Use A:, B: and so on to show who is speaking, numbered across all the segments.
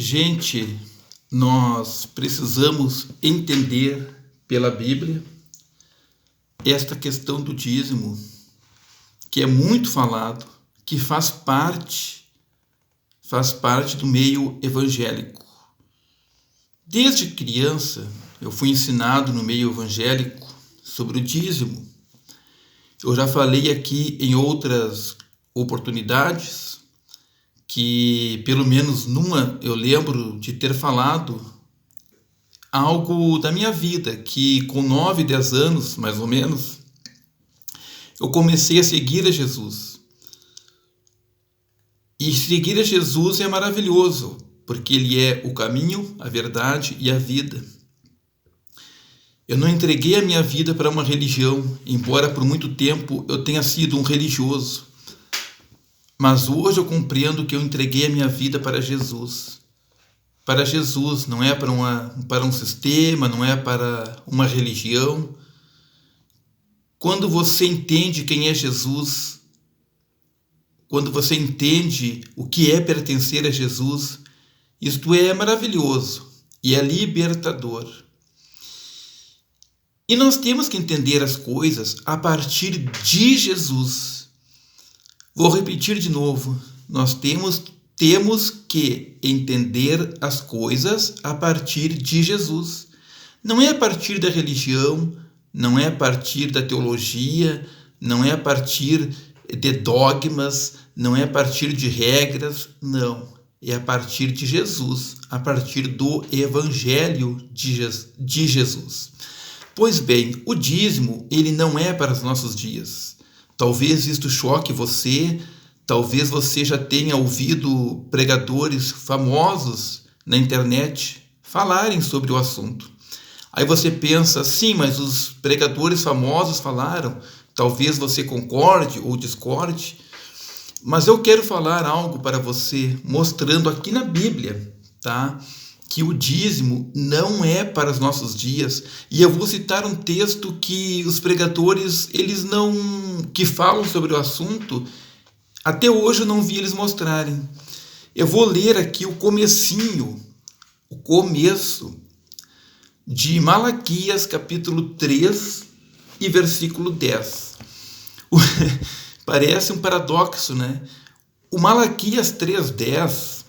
A: Gente, nós precisamos entender pela Bíblia esta questão do dízimo, que é muito falado, que faz parte do meio evangélico. Desde criança, eu fui ensinado no meio evangélico sobre o dízimo. Eu já falei aqui em outras oportunidades que, pelo menos numa, eu lembro de ter falado algo da minha vida, que com 9, 10 anos, mais ou menos, eu comecei a seguir a Jesus. E seguir a Jesus é maravilhoso, porque Ele é o caminho, a verdade e a vida. Eu não entreguei a minha vida para uma religião, embora por muito tempo eu tenha sido um religioso. Mas hoje eu compreendo que eu entreguei a minha vida para Jesus. Para Jesus, não é para um sistema, não é para uma religião. Quando você entende quem é Jesus, quando você entende o que é pertencer a Jesus, isto é maravilhoso e é libertador. E nós temos que entender as coisas a partir de Jesus. Vou repetir de novo. Nós temos que entender as coisas a partir de Jesus. Não é a partir da religião, não é a partir da teologia, não é a partir de dogmas, não é a partir de regras, não. É a partir de Jesus, a partir do Evangelho de Jesus. Pois bem, o dízimo, ele não é para os nossos dias. Talvez isto choque você, talvez você já tenha ouvido pregadores famosos na internet falarem sobre o assunto. Aí você pensa, sim, mas os pregadores famosos falaram, talvez você concorde ou discorde, mas eu quero falar algo para você, mostrando aqui na Bíblia, tá? Que o dízimo não é para os nossos dias. E eu vou citar um texto que os pregadores, que falam sobre o assunto, até hoje eu não vi eles mostrarem. Eu vou ler aqui o começo de Malaquias, capítulo 3 e versículo 10. Parece um paradoxo, né? O Malaquias 3:10,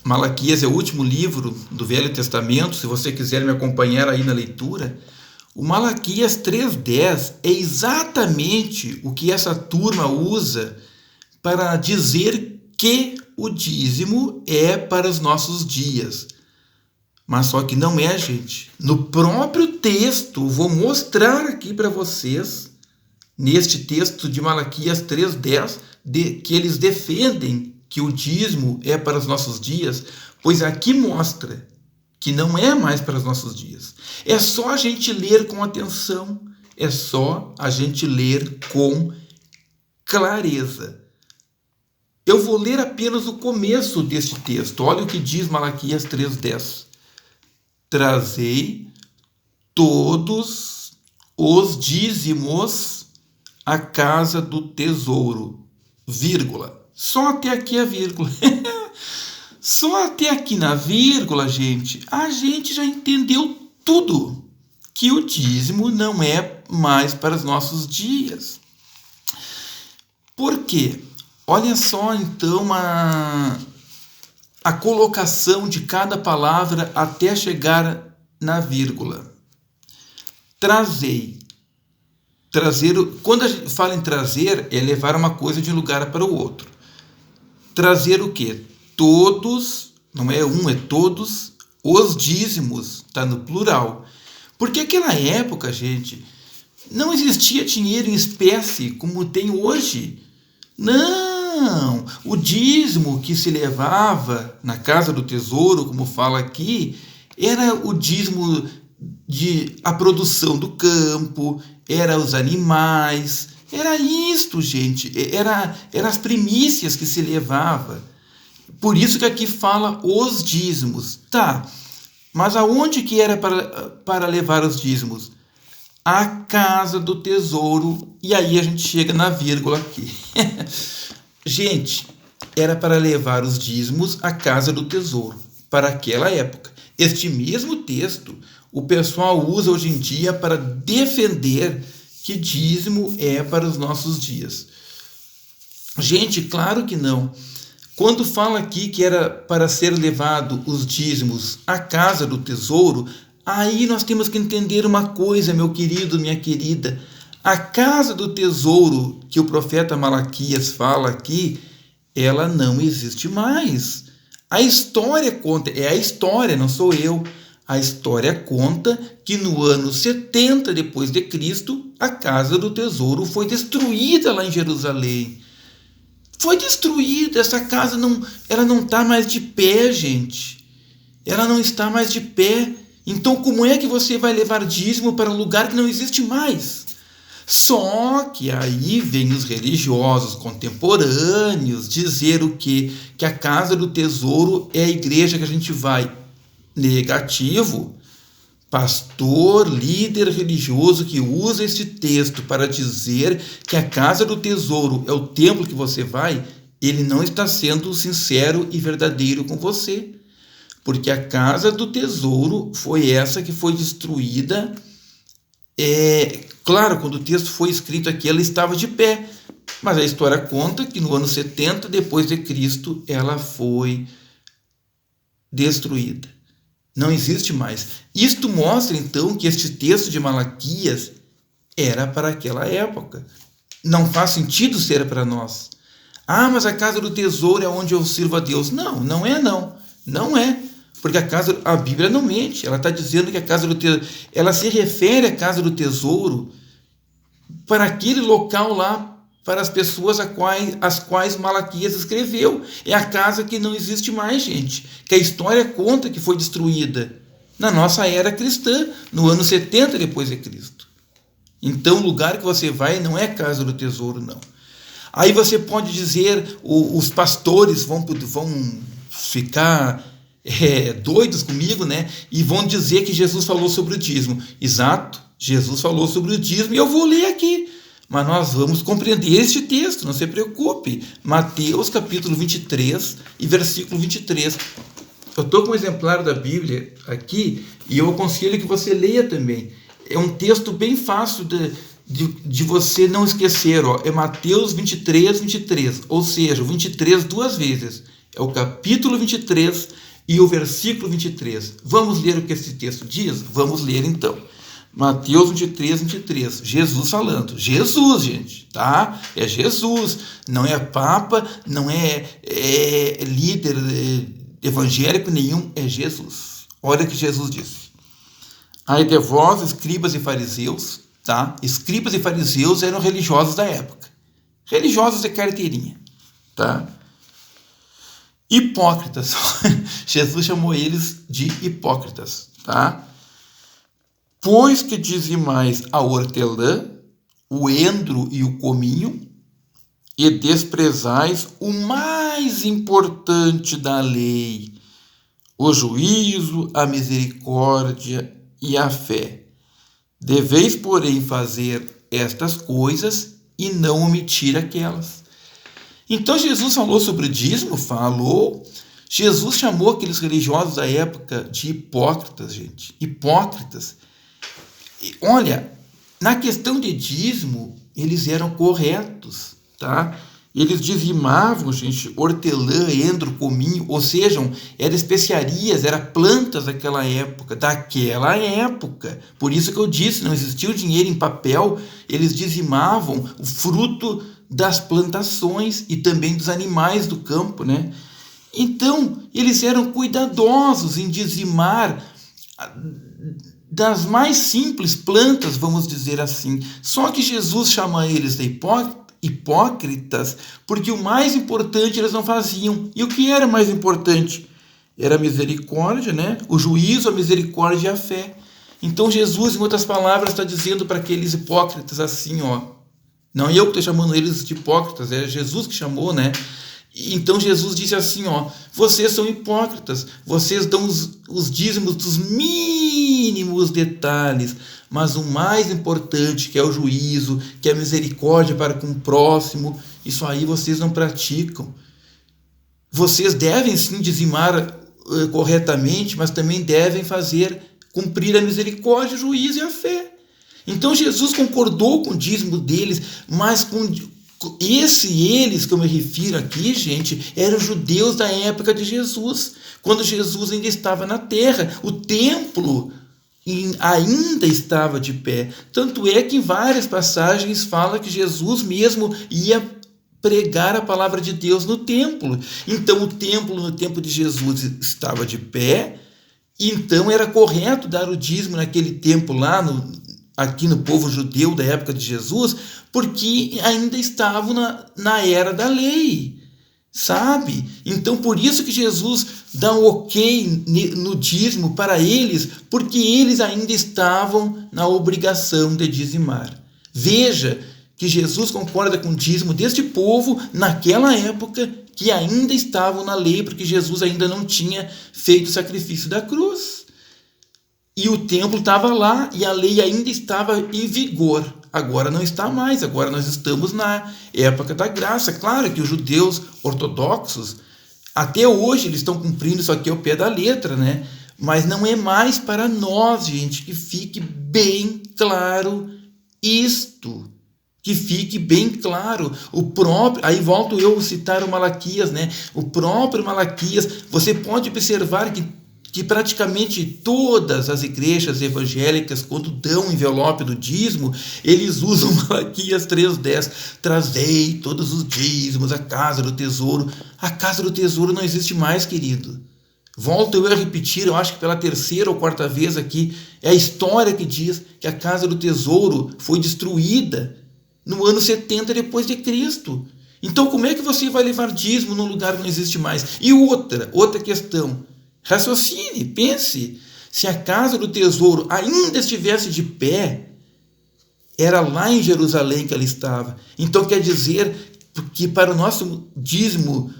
A: Malaquias é o último livro do Velho Testamento, se você quiser me acompanhar aí na leitura. O Malaquias 3:10 é exatamente o que essa turma usa para dizer que o dízimo é para os nossos dias. Mas só que não é, gente. No próprio texto, vou mostrar aqui para vocês, neste texto de Malaquias 3:10, que eles defendem que o dízimo é para os nossos dias, pois aqui mostra que não é mais para os nossos dias. É só a gente ler com atenção, é só a gente ler com clareza. Eu vou ler apenas o começo deste texto. Olha o que diz Malaquias 3:10. Trazei todos os dízimos à casa do tesouro, vírgula. Só até aqui a vírgula. Só até aqui na vírgula, gente, a gente já entendeu tudo. Que o dízimo não é mais para os nossos dias. Por quê? Olha só, então, a colocação de cada palavra até chegar na vírgula. Trazei. Quando a gente fala em trazer, é levar uma coisa de um lugar para o outro. Trazer o quê? Todos, não é um, é todos, os dízimos, está no plural. Porque naquela época, gente, não existia dinheiro em espécie como tem hoje. Não, o dízimo que se levava na casa do tesouro, como fala aqui, era o dízimo de a produção do campo, era os animais, era isto, gente, era as primícias que se levava. Por isso que aqui fala os dízimos. Tá, mas aonde que era para levar os dízimos? A casa do tesouro. E aí a gente chega na vírgula aqui. Gente, era para levar os dízimos à casa do tesouro. para aquela época. Este mesmo texto o pessoal usa hoje em dia para defender que dízimo é para os nossos dias. Gente, claro que não. Quando fala aqui que era para ser levado os dízimos à casa do tesouro, aí nós temos que entender uma coisa, meu querido, minha querida. A casa do tesouro que o profeta Malaquias fala aqui, ela não existe mais. A história conta, é a história, não sou eu. A história conta que no ano 70 depois de Cristo, a casa do tesouro foi destruída lá em Jerusalém. Foi destruída, essa casa ela não está mais de pé, gente. Ela não está mais de pé. Então como é que você vai levar dízimo para um lugar que não existe mais? Só que aí vem os religiosos contemporâneos dizer o quê? Que a casa do tesouro é a igreja que a gente vai. Negativo. Pastor, líder religioso que usa este texto para dizer que a casa do tesouro é o templo que você vai, ele não está sendo sincero e verdadeiro com você. Porque a casa do tesouro foi essa que foi destruída. Claro, quando o texto foi escrito aqui, ela estava de pé. Mas a história conta que no ano 70 depois de Cristo, ela foi destruída. Não existe mais. Isto mostra, então, que este texto de Malaquias era para aquela época. Não faz sentido ser para nós. Ah, mas a casa do tesouro é onde eu sirvo a Deus. Não, não é não. Não é. Porque a Bíblia não mente. Ela está dizendo que a casa do tesouro... Ela se refere à casa do tesouro para aquele local lá, para as pessoas às quais Malaquias escreveu. É a casa que não existe mais, gente. Que a história conta que foi destruída na nossa era cristã, no ano 70 depois de Cristo. Então, o lugar que você vai não é a casa do tesouro, não. Aí você pode dizer, os pastores vão ficar doidos comigo, né? E vão dizer que Jesus falou sobre o dízimo. Exato, Jesus falou sobre o dízimo e eu vou ler aqui. Mas nós vamos compreender este texto, não se preocupe. Mateus capítulo 23 e versículo 23. Eu estou com um exemplar da Bíblia aqui e eu aconselho que você leia também. É um texto bem fácil de você não esquecer. Ó. É Mateus 23, 23. Ou seja, o 23 duas vezes. É o capítulo 23 e o versículo 23. Vamos ler o que esse texto diz? Vamos ler então. Mateus 23, 23, Jesus falando. Jesus, gente, tá? É Jesus, não é papa, não é líder evangélico nenhum, é Jesus. Olha o que Jesus disse. Ai de vós, escribas e fariseus, tá? Escribas e fariseus eram religiosos da época. Religiosos de carteirinha, tá? Hipócritas. Jesus chamou eles de hipócritas, tá? Pois que dizimais a hortelã, o endro e o cominho, e desprezais o mais importante da lei, o juízo, a misericórdia e a fé. Deveis, porém, fazer estas coisas e não omitir aquelas. Então Jesus falou sobre o dízimo? Falou. Jesus chamou aqueles religiosos da época de hipócritas, gente. Hipócritas. Olha, na questão de dízimo, eles eram corretos, tá? Eles dizimavam, gente, hortelã, endro, cominho, ou seja, eram especiarias, eram plantas daquela época. Por isso que eu disse, não existia o dinheiro em papel, eles dizimavam o fruto das plantações e também dos animais do campo, né? Então, eles eram cuidadosos em dizimar das mais simples plantas, vamos dizer assim. Só que Jesus chama eles de hipócritas, porque o mais importante eles não faziam. E o que era mais importante? Era a misericórdia, né? O juízo, a misericórdia e a fé. Então Jesus, em outras palavras, está dizendo para aqueles hipócritas assim, ó. Não eu que estou chamando eles de hipócritas, é Jesus que chamou, né? Então Jesus disse assim, ó, vocês são hipócritas, vocês dão os dízimos dos mínimos detalhes, mas o mais importante, que é o juízo, que é a misericórdia para com o próximo, isso aí vocês não praticam. Vocês devem sim dizimar corretamente, mas também devem cumprir a misericórdia, o juízo e a fé. Então Jesus concordou com o dízimo deles, mas eles que eu me refiro aqui, gente, eram judeus da época de Jesus, quando Jesus ainda estava na terra. O templo ainda estava de pé. Tanto é que em várias passagens fala que Jesus mesmo ia pregar a palavra de Deus no templo. Então o templo no tempo de Jesus estava de pé, então era correto dar o dízimo naquele tempo lá, aqui no povo judeu da época de Jesus, porque ainda estavam na era da lei, sabe? Então por isso que Jesus dá um ok no dízimo para eles, porque eles ainda estavam na obrigação de dizimar. Veja que Jesus concorda com o dízimo deste povo naquela época, que ainda estavam na lei, porque Jesus ainda não tinha feito o sacrifício da cruz. E o templo estava lá e a lei ainda estava em vigor. Agora não está mais, agora nós estamos na época da graça. Claro que os judeus ortodoxos, até hoje, eles estão cumprindo isso aqui ao pé da letra, né? Mas não é mais para nós, gente, que fique bem claro isto. Que fique bem claro. Aí volto eu a citar o Malaquias, né? O próprio Malaquias, você pode observar que praticamente todas as igrejas evangélicas, quando dão o envelope do dízimo, eles usam Malaquias 3:10. Trazei todos os dízimos à casa do tesouro. A casa do tesouro não existe mais, querido. Volto eu a repetir, eu acho que pela terceira ou quarta vez aqui, é a história que diz que a casa do tesouro foi destruída no ano 70 depois de Cristo. Então como é que você vai levar dízimo num lugar que não existe mais? E outra questão, raciocine, pense, se a casa do tesouro ainda estivesse de pé, era lá em Jerusalém que ela estava. Então quer dizer que para o nosso dízimo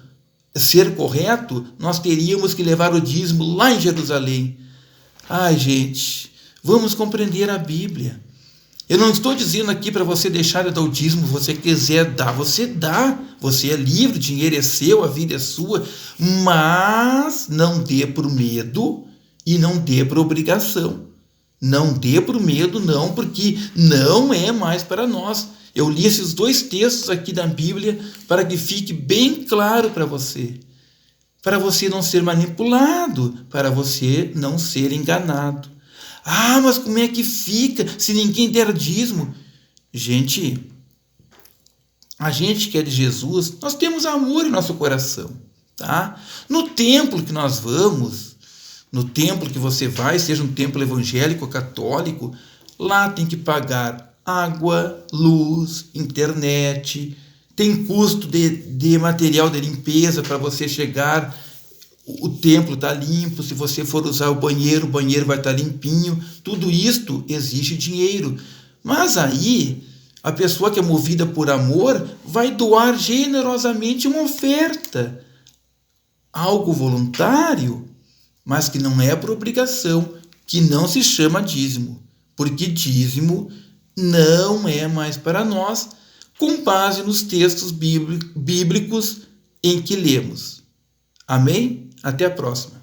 A: ser correto, nós teríamos que levar o dízimo lá em Jerusalém. Ai, gente, vamos compreender a Bíblia. Eu não estou dizendo aqui para você deixar de dar o dízimo, se você quiser dar, você dá. Você é livre, o dinheiro é seu, a vida é sua, mas não dê por medo e não dê por obrigação. Não dê por medo, não, porque não é mais para nós. Eu li esses dois textos aqui da Bíblia para que fique bem claro para você não ser manipulado, para você não ser enganado. Ah, mas como é que fica se ninguém der dízimo? Gente, a gente que é de Jesus, nós temos amor em nosso coração, tá? No templo que nós vamos, no templo que você vai, seja um templo evangélico ou católico, lá tem que pagar água, luz, internet, tem custo de material de limpeza para você chegar. O templo está limpo, se você for usar o banheiro vai estar limpinho. Tudo isto exige dinheiro. Mas aí, a pessoa que é movida por amor vai doar generosamente uma oferta. Algo voluntário, mas que não é por obrigação, que não se chama dízimo. Porque dízimo não é mais para nós, com base nos textos bíblicos em que lemos. Amém? Até a próxima.